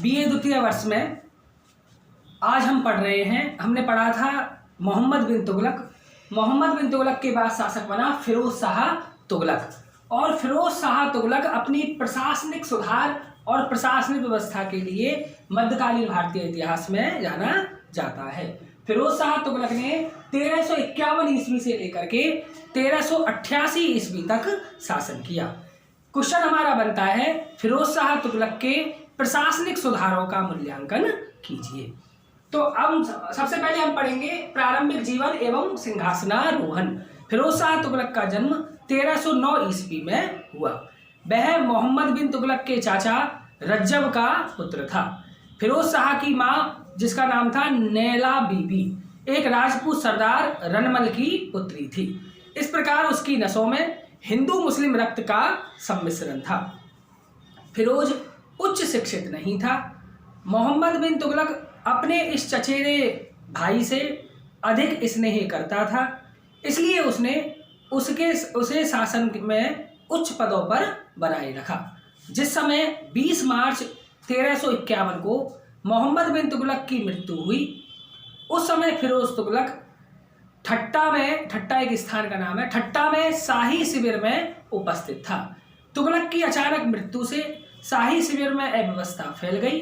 BA द्वितीय वर्ष में आज हम पढ़ रहे हैं। हमने पढ़ा था मोहम्मद बिन तुगलक। मोहम्मद बिन तुगलक के बाद शासक बना फिरोज शाह तुगलक। और फिरोज शाह तुगलक अपनी प्रशासनिक सुधार और प्रशासनिक व्यवस्था के लिए मध्यकालीन भारतीय इतिहास में जाना जाता है। फिरोज शाह तुगलक ने 1351 ईस्वी से लेकर के 1388 ईस्वी तक शासन किया। क्वेश्चन हमारा बनता है, फिरोज शाह तुगलक के प्रशासनिक सुधारों का मूल्यांकन कीजिए। तो अब सबसे पहले हम पढ़ेंगे प्रारंभिक जीवन एवं सिंहासनारोहण। फिरोज शाह तुगलक का जन्म 1309 ईस्वी में हुआ। वह मोहम्मद बिन तुगलक के चाचा रज्जब का पुत्र था। फिरोज शाह की माँ, जिसका नाम था नैला बीबी, एक राजपूत सरदार रनमल की पुत्री थी। इस प्रकार उसकी नसों में हिंदू मुस्लिम रक्त का सम्मिश्रण था। फिरोज उच्च शिक्षित नहीं था। मोहम्मद बिन तुगलक अपने इस चचेरे भाई से अधिक स्नेह करता था, इसलिए उसने उसे शासन में उच्च पदों पर बनाए रखा। जिस समय 20 मार्च 1351 को मोहम्मद बिन तुगलक की मृत्यु हुई, उस समय फिरोज तुगलक ठट्टा एक स्थान का नाम है, ठट्टा में शाही शिविर में उपस्थित था। तुगलक की अचानक मृत्यु से शाही शिविर में अव्यवस्था फैल गई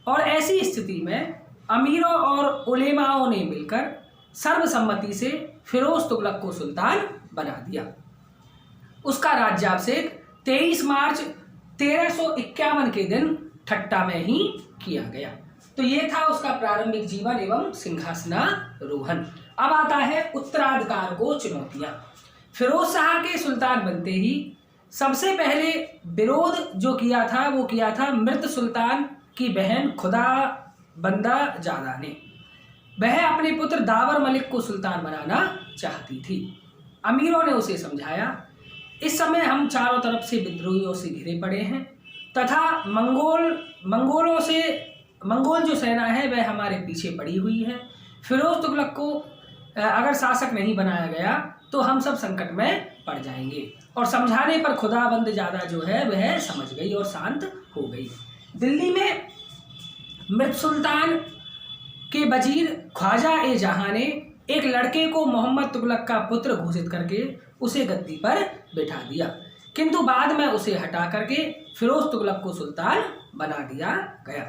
और ऐसी स्थिति में अमीरों और उलेमाओं ने मिलकर सर्वसम्मति से फिरोज तुगलक को सुल्तान बना दिया। उसका राज्याभिषेक 23 मार्च 1351 के दिन ठट्टा में ही किया गया। तो ये था उसका प्रारंभिक जीवन एवं सिंहासनारोहण। अब आता है उत्तराधिकार को चुनौतियां। फिरोज शाह के सुल्तान बनते ही सबसे पहले विरोध जो किया था वो किया था मृत सुल्तान की बहन खुदा बंदा जादा ने। वह अपने पुत्र दावर मलिक को सुल्तान बनाना चाहती थी। अमीरों ने उसे समझाया, इस समय हम चारों तरफ से विद्रोहियों से घिरे पड़े हैं तथा मंगोल जो सेना है वह हमारे पीछे पड़ी हुई है। फिरोज तुगलक को अगर शासक नहीं बनाया गया तो हम सब संकट में पड़ जाएंगे। और समझाने पर खुदाबंद ज्यादा जो है वह समझ गई और शांत हो गई। दिल्ली में मृत सुल्तान के वजीर ख्वाजा ए जहां ने एक लड़के को मोहम्मद तुगलक का पुत्र घोषित करके उसे गद्दी पर बैठा दिया, किंतु बाद में उसे हटा करके फिरोज तुगलक को सुल्तान बना दिया गया।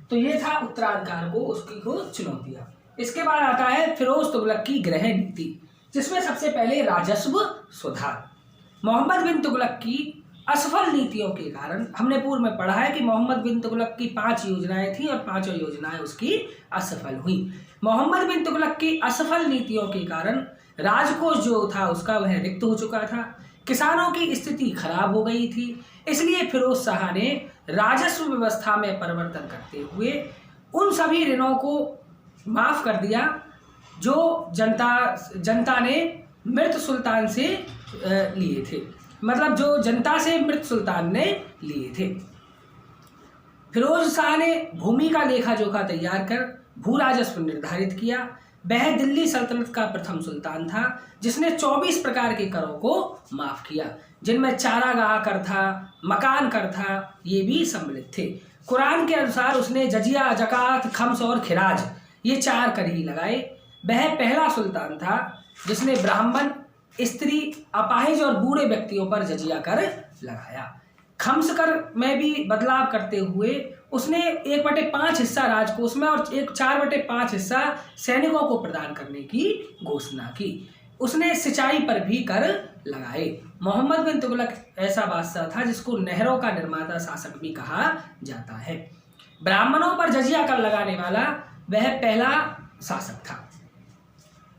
तो ये था उत्तराधिकार को उसकी चुनौतियां। इसके बाद आता है फिरोज तुगलक की गृह नीति, जिसमें सबसे पहले राजस्व सुधार। मोहम्मद बिन तुगलक की असफल नीतियों के कारण, हमने पूर्व में पढ़ा है कि मोहम्मद बिन तुगलक की 5 योजनाएं थी और 5 योजनाएं उसकी असफल हुई। मोहम्मद बिन तुगलक की असफल नीतियों के कारण राजकोष जो था उसका वह रिक्त हो चुका था। किसानों की स्थिति खराब हो गई थी। इसलिए फिरोज शाह ने राजस्व व्यवस्था में परिवर्तन करते हुए उन सभी ऋणों को माफ कर दिया जो जनता ने मृत सुल्तान से लिए थे, मतलब जो जनता से मृत सुल्तान ने लिए थे। फिरोज शाह ने भूमि का लेखा जोखा तैयार कर भू राजस्व निर्धारित किया। वह दिल्ली सल्तनत का प्रथम सुल्तान था जिसने 24 प्रकार के करों को माफ किया, जिनमें चारागाह कर था, मकान कर था, ये भी सम्मिलित थे। कुरान के अनुसार उसने जजिया, जकात, खम्स और खिराज ये 4 कर ही लगाए। वह पहला सुल्तान था जिसने ब्राह्मण, स्त्री, अपाहिज और बूढ़े व्यक्तियों पर जजिया कर लगाया। खम्स कर में भी बदलाव करते हुए उसने 1/5 हिस्सा राजकोष में और 4/5 हिस्सा सैनिकों को प्रदान करने की घोषणा की। उसने सिंचाई पर भी कर लगाए। मोहम्मद बिन तुगलक ऐसा बादशाह था जिसको नहरों का निर्माता शासक भी कहा जाता है। ब्राह्मणों पर जजिया कर लगाने वाला वह पहला शासक था।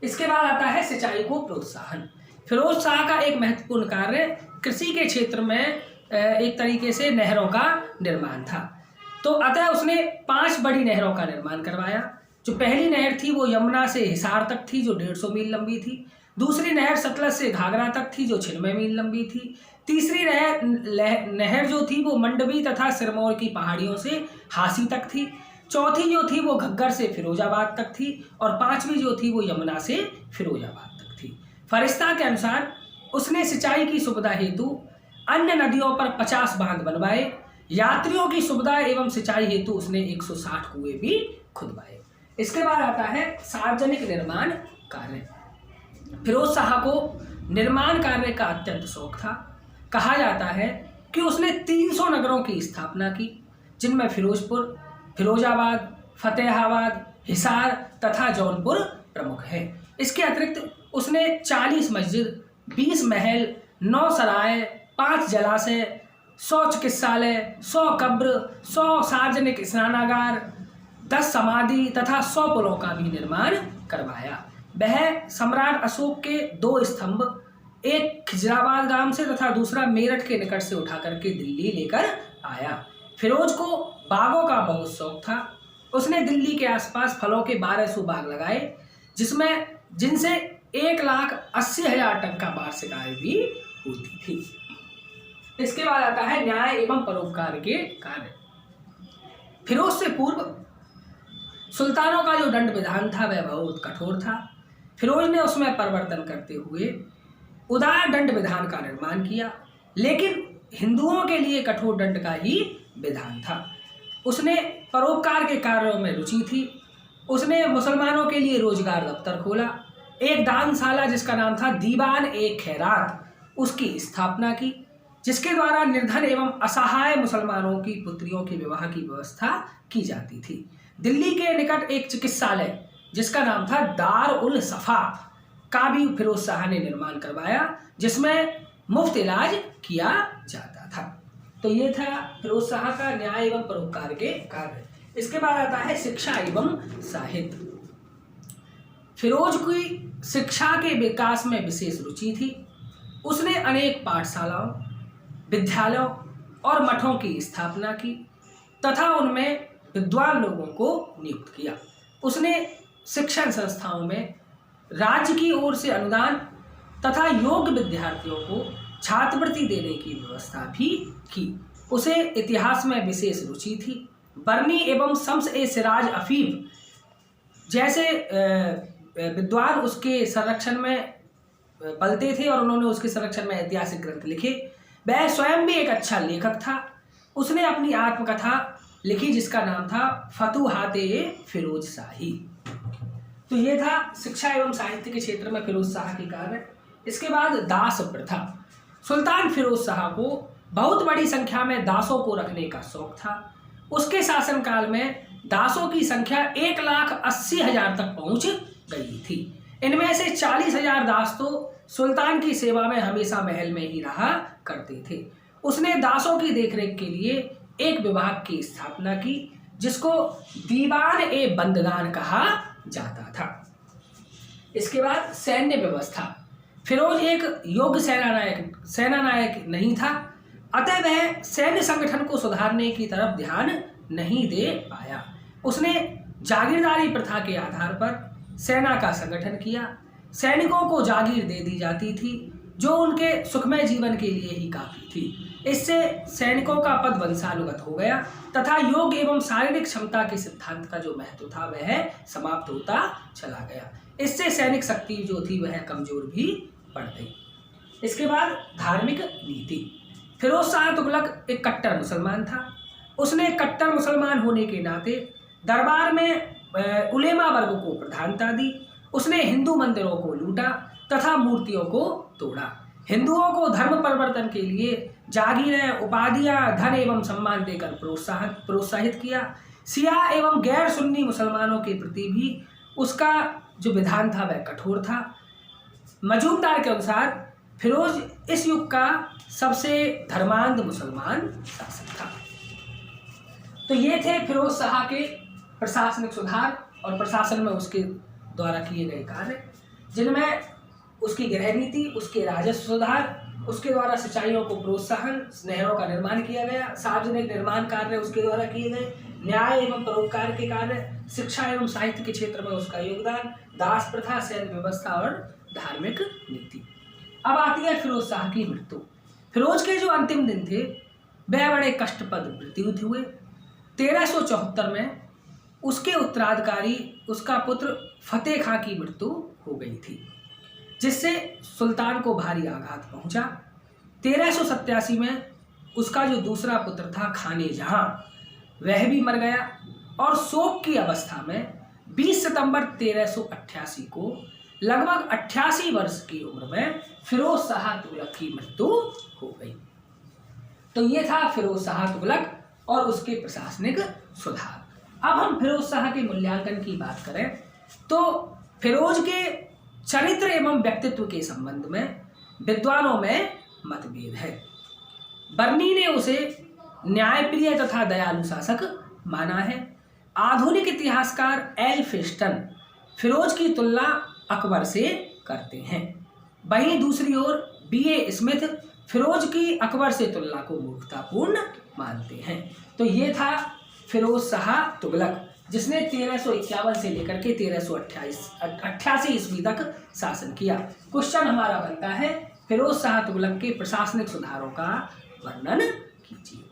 इसके बाद आता है सिंचाई को प्रोत्साहन। फिरोज शाह का एक महत्वपूर्ण कार्य कृषि के क्षेत्र में एक तरीके से नहरों का निर्माण था। तो अतः उसने 5 बड़ी नहरों का निर्माण करवाया। जो पहली नहर थी वो यमुना से हिसार तक थी, जो 150 मील लंबी थी। दूसरी नहर सतलज से घाघरा तक थी, जो 96 मील लंबी थी। तीसरी नहर जो थी वो मंडवी तथा सिरमौर की पहाड़ियों से हासी तक थी। चौथी जो थी वो घग्गर से फिरोजाबाद तक थी और 5वीं जो थी वो यमुना से फिरोजाबाद तक थी। फरिश्ता के अनुसार उसने सिंचाई की सुविधा हेतु अन्य नदियों पर 50 बांध बनवाए। यात्रियों की सुविधा एवं सिंचाई हेतु उसने 160 कुएं भी खुदवाए। इसके बाद आता है सार्वजनिक निर्माण कार्य। फिरोज शाह को निर्माण कार्य का अत्यंत शौक था। कहा जाता है कि उसने 300 नगरों की स्थापना की, जिनमें फिरोजपुर, फिरोजाबाद, फतेहाबाद, हिसार तथा जौनपुर प्रमुख है। इसके अतिरिक्त उसने 40 मस्जिद, 20 महल, 9 सराय, 5 जलाशय, 100 चिकित्सालय, 100 कब्र, 100 सार्वजनिक स्नानागार, 10 समाधि तथा 100 पुलों का भी निर्माण करवाया। वह सम्राट अशोक के 2 स्तंभ, एक खिजराबाद गांव से तथा दूसरा मेरठ के निकट से उठा करके दिल्ली लेकर आया। फिरोज को बागों का बहुत शौक था। उसने दिल्ली के आसपास फलों के 1200 बाग लगाए, जिनसे 1,80,000 टन का वार्षिक आय भी होती थी। इसके बाद आता है न्याय एवं परोपकार के कार्य। फिरोज से पूर्व सुल्तानों का जो दंड विधान था वह बहुत कठोर था। फिरोज ने उसमें परिवर्तन करते हुए उदार दंड विधान का निर्माण किया, लेकिन हिंदुओं के लिए कठोर दंड का ही विधान था। उसने परोपकार के कार्यों में रुचि थी। उसने मुसलमानों के लिए रोजगार दफ्तर खोला, एक दानशाला जिसका नाम था दीवान ए खैरात, उसकी स्थापना की, जिसके द्वारा निर्धन एवं असहाय मुसलमानों की पुत्रियों के विवाह की व्यवस्था की जाती थी। दिल्ली के निकट एक चिकित्सालय जिसका नाम था दार उल सफा का भी फिरोज शाह ने निर्माण करवाया, जिसमें मुफ्त इलाज किया जाता था। तो ये था फिरोज शाह का न्याय एवं परोपकार के कार्य। इसके बाद आता है शिक्षा एवं साहित्य। फिरोज की शिक्षा के विकास में विशेष रुचि थी। उसने अनेक पाठशालाओं, विद्यालयों और मठों की स्थापना की तथा उनमें विद्वान लोगों को नियुक्त किया। उसने शिक्षण संस्थाओं में राज्य की ओर से अनुदान तथा योग्य विद्यार्थियों को छात्रवृत्ति देने की व्यवस्था भी की। उसे इतिहास में विशेष रुचि थी। बरनी एवं शम्स ए सिराज अफीफ जैसे विद्वान उसके संरक्षण में पलते थे और उन्होंने उसके संरक्षण में ऐतिहासिक ग्रंथ लिखे। वह स्वयं भी एक अच्छा लेखक था। उसने अपनी आत्मकथा लिखी जिसका नाम था फतुहाते फिरोज शाही। तो ये था शिक्षा एवं साहित्य के क्षेत्र में फिरोज शाह के कार्य। इसके बाद दास प्रथा। सुल्तान फिरोज शाह को बहुत बड़ी संख्या में दासों को रखने का शौक था। उसके शासनकाल में दासों की संख्या 1,80,000 तक पहुंच गई थी। इनमें से 40,000 दास तो सुल्तान की सेवा में हमेशा महल में ही रहा करते थे। उसने दासों की देखरेख के लिए एक विभाग की स्थापना की जिसको दीवान ए बंदगान कहा जाता था। इसके बाद सैन्य व्यवस्था। फिरोज एक योग्य सेना नायक नहीं था, अतः वह सैन्य संगठन को सुधारने की तरफ ध्यान नहीं दे पाया। उसने जागीरदारी प्रथा के आधार पर सेना का संगठन किया। सैनिकों को जागीर दे दी जाती थी जो उनके सुखमय जीवन के लिए ही काफी थी। इससे सैनिकों का पद वंशानुगत हो गया तथा योग एवं शारीरिक क्षमता के सिद्धांत का जो महत्व था वह समाप्त होता चला गया। इससे सैनिक शक्ति जो थी वह कमजोर भी पड़ गई। इसके बाद धार्मिक नीति। फिरोज शाह तुगलक एक कट्टर मुसलमान था। उसने कट्टर मुसलमान होने के नाते दरबार में उलेमा वर्ग को प्रधानता दी। उसने हिंदू मंदिरों को लूटा तथा मूर्तियों को तोड़ा। हिंदुओं को धर्म परिवर्तन के लिए जागीरें, उपाधियां, धन एवं सम्मान देकर प्रोत्साहित किया। शिया एवं गैर सुन्नी मुसलमानों के प्रति भी उसका जो विधान था वह कठोर था। मजूमदार के अनुसार फिरोज इस युग का सबसे धर्मांध मुसलमान शासक था। तो ये थे फिरोज शाह के प्रशासनिक सुधार और प्रशासन में उसके द्वारा किए गए कार्य, जिनमें उसकी गृह नीति, उसके राजस्व सुधार, उसके द्वारा सिंचाइयों को प्रोत्साहन, नहरों का निर्माण किया गया, सार्वजनिक निर्माण कार्य उसके द्वारा किए गए, न्याय एवं परोपकार के कार्य, शिक्षा एवं साहित्य के क्षेत्र में उसका योगदान, दास प्रथा, सैन्य व्यवस्था और धार्मिक नीति। अब आती है फिरोज शाह की मृत्यु। फिरोज के जो अंतिम दिन थे वह बड़े कष्टप्रद मृत्यु हुए। 1374 में उसके उत्तराधिकारी उसका पुत्र फतेह खां की मृत्यु हो गई थी, जिससे सुल्तान को भारी आघात पहुंचा। 1387 में उसका जो दूसरा पुत्र था खाने जहां, वह भी मर गया और शोक की अवस्था में 20 सितंबर 1388 को लगभग 88 वर्ष की उम्र में फिरोज शाह तुगलक की मृत्यु हो गई। तो ये था फिरोज शाह तुगलक और उसके प्रशासनिक सुधार। अब हम फिरोज शाह के मूल्यांकन की बात करें तो फिरोज के चरित्र एवं व्यक्तित्व के संबंध में विद्वानों में मतभेद है। बर्नी ने उसे न्यायप्रिय तथा दयालु शासक माना है। आधुनिक इतिहासकार एल फिस्टन फिरोज की तुलना अकबर से करते हैं। वहीं दूसरी ओर बीए स्मिथ फिरोज की अकबर से तुलना को मूर्खतापूर्ण मानते हैं। तो ये था फिरोज शाह तुगलक, जिसने 1351 से लेकर के 1388 ईस्वी तक शासन किया। क्वेश्चन हमारा बनता है, फिरोज शाह तुगलक के प्रशासनिक सुधारों का वर्णन कीजिए।